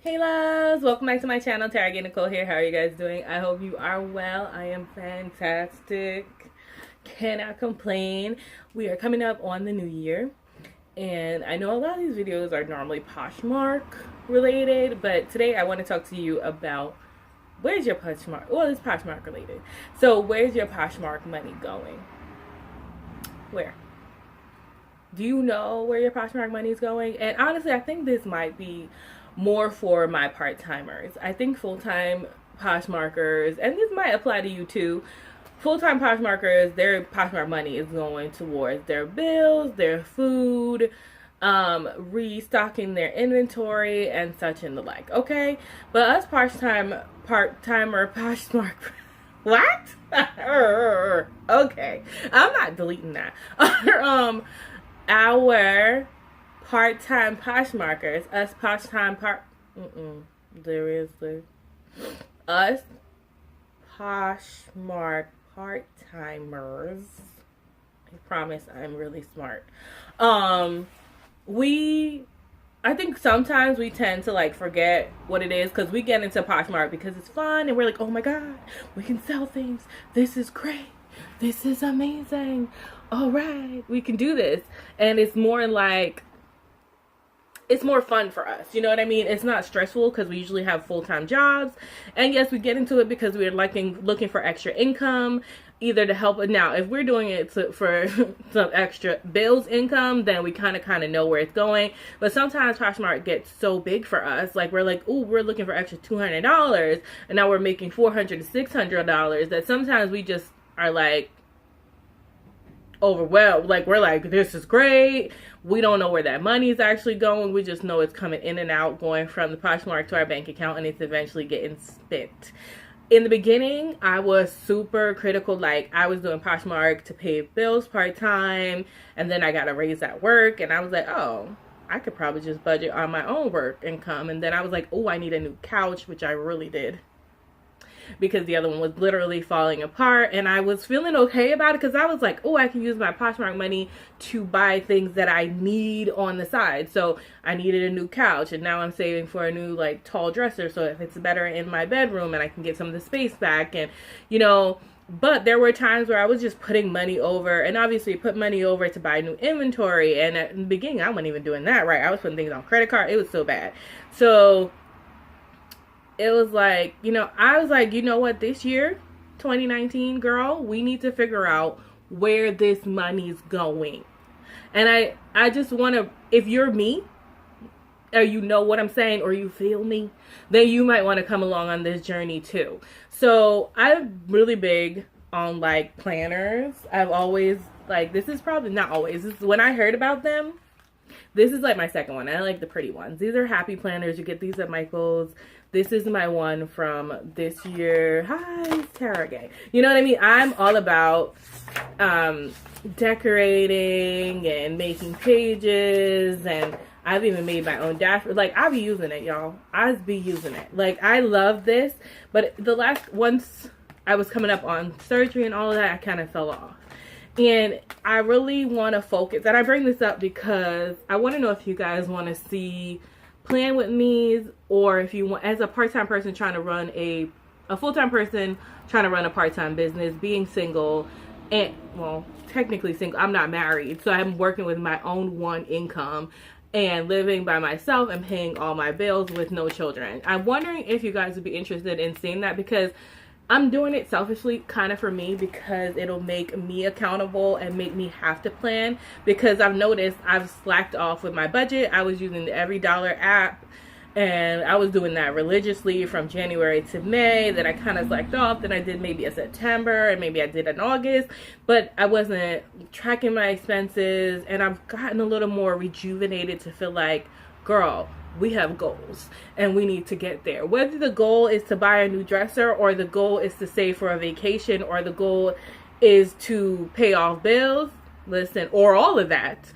Hey loves, welcome back to my channel. TaragayeNicole here. How are you guys doing? I hope you are well. I am fantastic. Cannot complain. We are coming up on the new year, and I know a lot of these videos are normally Poshmark related, but today I want to talk to you about where's your Poshmark. Well, it's Poshmark related. So where's your Poshmark money going? Where? Do you know where your Poshmark money is going? And honestly, I think this might be more for my part-timers. I think full-time Poshmarkers, and this might apply to you too, full-time Poshmarkers, their Poshmark money is going towards their bills, their food, restocking their inventory, and such and the like, okay? But us part-timer Poshmark, what? Okay, I'm not deleting that. Our part-time Poshmarkers, us part-time us Poshmark part-timers. I promise I'm really smart. I think sometimes we tend to like forget what it is because we get into Poshmark because it's fun and we're like, oh my god, we can sell things. This is great. This is amazing. All right, we can do this. And it's more like, it's more fun for us, you know what I mean? It's not stressful because we usually have full-time jobs, and yes, we get into it because we're looking for extra income, either to help. Now if we're doing it for some extra bills income, then we kind of know where it's going. But sometimes Poshmark gets so big for us, like we're like, oh, we're looking for extra $200 and now we're making $400 to $600, that sometimes we just are like overwhelmed. Like we're like, this is great, we don't know where that money is actually going. We just know it's coming in and out, going from the Poshmark to our bank account, and it's eventually getting spent. In the beginning, I was super critical. Like I was doing Poshmark to pay bills part-time, and then I got a raise at work, and I was like, oh, I could probably just budget on my own work income. And then I was like, oh, I need a new couch, which I really did, because the other one was literally falling apart, and I was feeling okay about it because I was like, oh, I can use my Poshmark money to buy things that I need on the side. So I needed a new couch, and now I'm saving for a new like tall dresser, so if it's better in my bedroom and I can get some of the space back. And you know, but there were times where I was just putting money over, and obviously put money over to buy new inventory, and at the beginning I wasn't even doing that right. I was putting things on credit card. It was so bad. So it was like, you know, I was like, you know what, this year, 2019, girl, we need to figure out where this money's going. And I just want to, if you're me, or you know what I'm saying, or you feel me, then you might want to come along on this journey too. So I'm really big on like planners. I've always, like, this is probably not always, this is when I heard about them. This is like my second one. I like the pretty ones. These are happy planners. You get these at Michael's. This is my one from this year. Hi, Taragaye. You know what I mean? I'm all about decorating and making pages, and I've even made my own dashboard. Like, I be using it, y'all. I be using it. Like, I love this. But the last, once I was coming up on surgery and all of that, I kind of fell off. And I really want to focus, and I bring this up because I want to know if you guys want to see plan with me, or if you want, as a part-time person trying to run a full-time person trying to run a part-time business, being single, and well, technically single, I'm not married, so I'm working with my own one income and living by myself and paying all my bills with no children. I'm wondering if you guys would be interested in seeing that, because I'm doing it selfishly kind of for me, because it'll make me accountable and make me have to plan, because I've noticed I've slacked off with my budget. I was using the Every Dollar app, and I was doing that religiously from January to May. Then I kind of slacked off. Then I did maybe a September, and maybe I did an August, but I wasn't tracking my expenses, and I've gotten a little more rejuvenated to feel like, girl, we have goals and we need to get there. Whether the goal is to buy a new dresser, or the goal is to save for a vacation, or the goal is to pay off bills, listen, or all of that,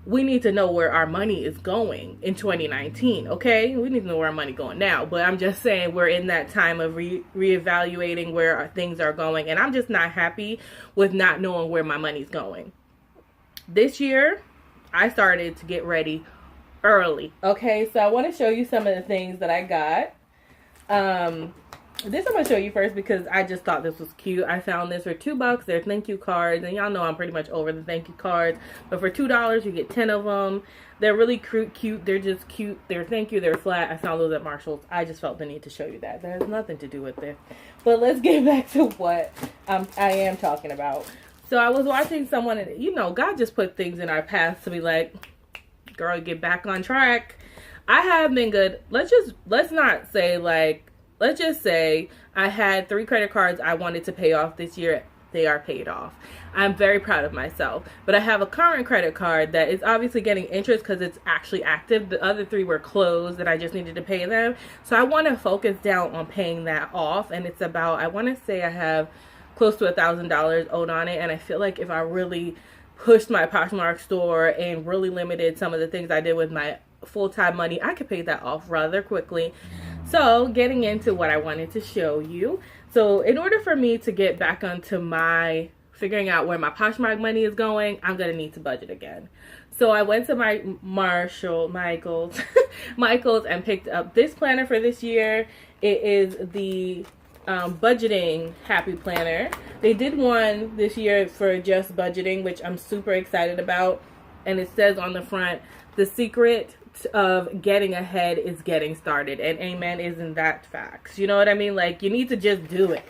we need to know where our money is going in 2019, okay? We need to know where our money going now, but I'm just saying we're in that time of reevaluating where our things are going, and I'm just not happy with not knowing where my money's going. This year, I started to get ready early. Okay, so I want to show you some of the things that I got. This I'm going to show you first because I just thought this was cute. I found this for $2. They're thank you cards, and y'all know I'm pretty much over the thank you cards. But for $2, you get 10 of them. They're really cute. They're just cute. They're thank you. They're flat. I found those at Marshall's. I just felt the need to show you that. That has nothing to do with this. But let's get back to what I am talking about. So I was watching someone, and you know, God just put things in our path to be like, girl, get back on track. I have been good. Let's just say I had 3 credit cards I wanted to pay off this year. They are paid off. I'm very proud of myself. But I have a current credit card that is obviously getting interest because it's actually active. The other 3 were closed and I just needed to pay them. So I want to focus down on paying that off. And it's about, I want to say I have close to $1,000 owed on it. And I feel like if I really pushed my Poshmark store and really limited some of the things I did with my full-time money, I could pay that off rather quickly. So getting into what I wanted to show you. So in order for me to get back onto my figuring out where my Poshmark money is going, I'm going to need to budget again. So I went to my Michael's and picked up this planner for this year. It is the budgeting happy planner. They did one this year for just budgeting, which I'm super excited about. And it says on the front, the secret of getting ahead is getting started. And amen, isn't that facts? You know what I mean? Like, you need to just do it.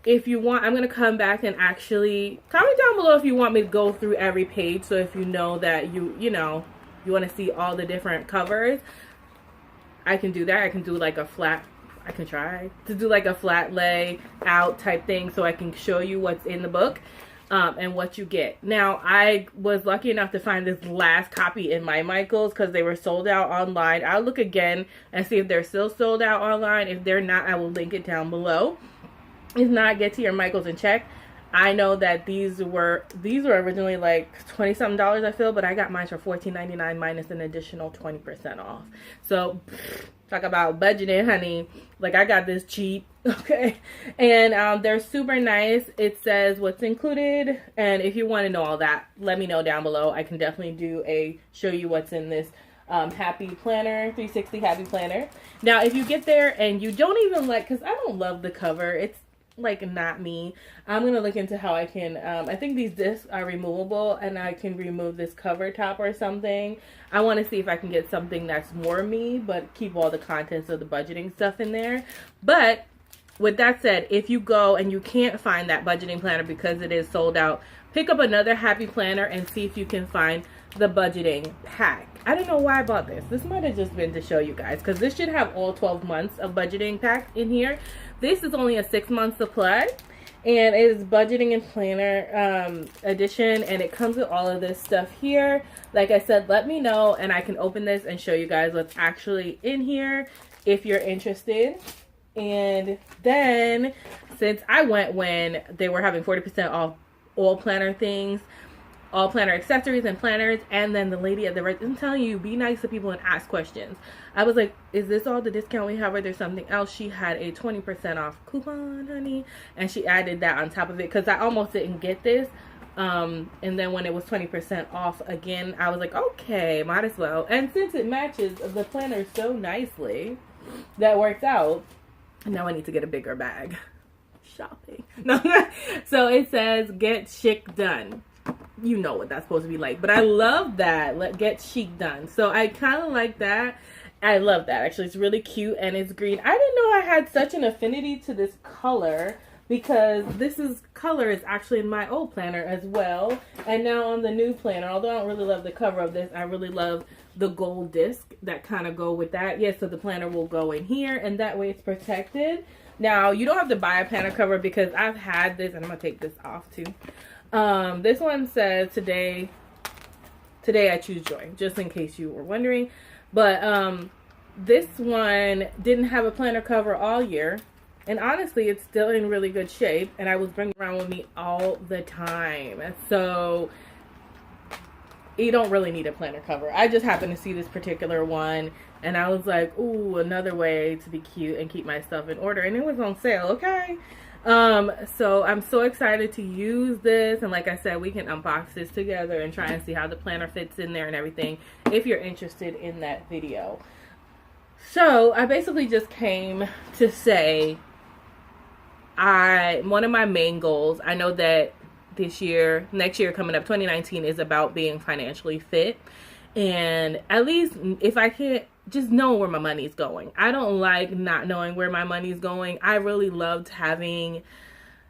If you want, I'm going to come back and actually comment down below if you want me to go through every page. So if you know that you want to see all the different covers, I can do that. I can do like a flat, I can try to do like a flat lay out type thing so I can show you what's in the book. And what you get. Now, I was lucky enough to find this last copy in my Michael's because they were sold out online. I'll look again and see if they're still sold out online. If they're not, I will link it down below. If not, get to your Michael's and check. I know that these were originally like $20-something, I feel, but I got mine for $14.99 minus an additional 20% off. So talk about budgeting, honey. Like, I got this cheap, okay? And they're super nice. It says what's included, and if you want to know all that, let me know down below. I can definitely show you what's in this happy planner, 360 happy planner. Now, if you get there and you don't even like, because I don't love the cover, it's like not me, I'm gonna look into how I can I think these discs are removable and I can remove this cover top or something. I want to see if I can get something that's more me but keep all the contents of the budgeting stuff in there. But with that said, if you go and you can't find that budgeting planner because it is sold out, pick up another happy planner and see if you can find the budgeting pack. I don't know why I bought this. This might have just been to show you guys because this should have all 12 months of budgeting pack in here. This is only a 6-month supply and it is budgeting and planner edition, and it comes with all of this stuff here. Like I said, let me know and I can open this and show you guys what's actually in here if you're interested. And then, since I went when they were having 40% off all planner things, all planner accessories and planners, and then the lady at the right, I'm telling you, be nice to people and ask questions. I was like, is this all the discount we have or there's something else? She had a 20% off coupon, honey, and she added that on top of it because I almost didn't get this. And then when it was 20% off again, I was like, okay, might as well. And since it matches the planner so nicely, that works out. Now I need to get a bigger bag. Shopping. No. So it says, get chic done. You know what that's supposed to be like. But I love that. Get chic done. So I kind of like that. I love that. Actually, it's really cute and it's green. I didn't know I had such an affinity to this color because color is actually in my old planner as well. And now on the new planner, although I don't really love the cover of this, I really love the gold disc that kind of go with that. Yes, so the planner will go in here and that way it's protected. Now, you don't have to buy a planner cover because I've had this, and I'm going to take this off too. This one says, today I choose joy, just in case you were wondering. But this one didn't have a planner cover all year. And honestly, it's still in really good shape. And I was bringing it around with me all the time. So you don't really need a planner cover. I just happened to see this particular one. And I was like, ooh, another way to be cute and keep my stuff in order. And it was on sale, okay? So I'm so excited to use this, and like I said, we can unbox this together and try and see how the planner fits in there and everything if you're interested in that video. So I basically just came to say one of my main goals, I know that next year coming up, 2019, is about being financially fit. And at least if I can't, just know where my money's going. I don't like not knowing where my money's going. I really loved having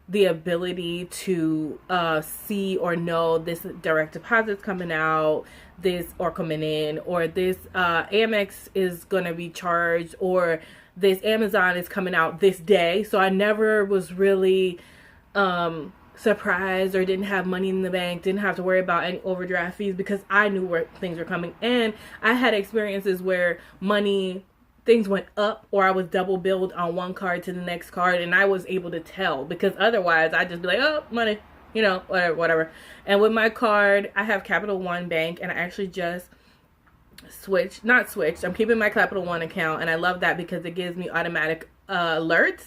the ability to see or know this direct deposit's coming out, this or coming in, or this Amex is gonna be charged, or this Amazon is coming out this day. So I never was really surprised or didn't have money in the bank, didn't have to worry about any overdraft fees, because I knew where things were coming. And I had experiences where things went up, or I was double billed on one card to the next card, and I was able to tell, because otherwise I'd just be like, oh, money, you know, whatever. And with my card, I have Capital One Bank, and I actually just I'm keeping my Capital One account, and I love that because it gives me automatic alerts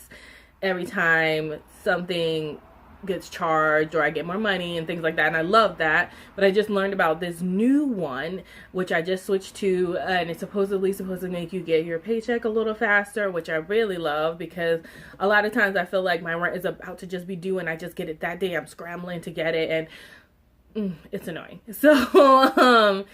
every time something gets charged or I get more money and things like that, and I love that. But I just learned about this new one, which I just switched to, and it's supposed to make you get your paycheck a little faster, which I really love, because a lot of times I feel like my rent is about to just be due and I just get it that day. I'm scrambling to get it, and it's annoying. So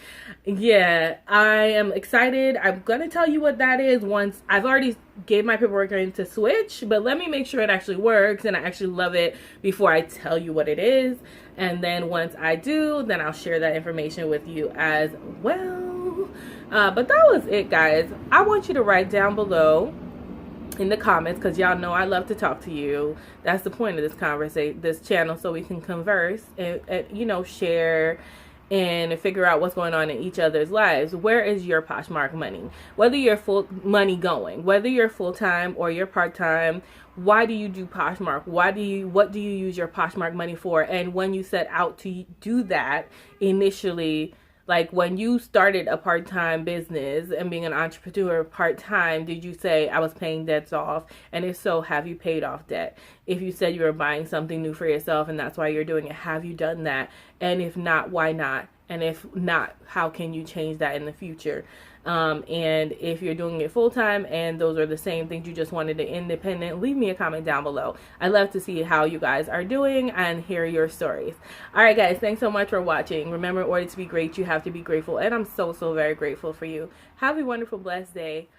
yeah, I am excited. I'm gonna tell you what that is once I've already gave my paperwork in to switch, but let me make sure it actually works and I actually love it before I tell you what it is. And then once I do, then I'll share that information with you as well. But that was it, guys. I want you to write down below in the comments, because y'all know I love to talk to you. That's the point of this channel, so we can converse and you know, share and figure out what's going on in each other's lives. Where is your Poshmark money? Whether you're whether you're full-time or you're part-time, why do you do Poshmark? What do you use your Poshmark money for? And when you set out to do that initially, like when you started a part-time business and being an entrepreneur part-time, did you say, I was paying debts off? And if so, have you paid off debt? If you said you were buying something new for yourself and that's why you're doing it, have you done that? And if not, why not? And if not, how can you change that in the future? And if you're doing it full-time and those are the same things, you just wanted to independent, leave me a comment down below. I'd love to see how you guys are doing and hear your stories. All right, guys, thanks so much for watching. Remember, in order to be great, you have to be grateful. And I'm so very grateful for you. Have a wonderful, blessed day.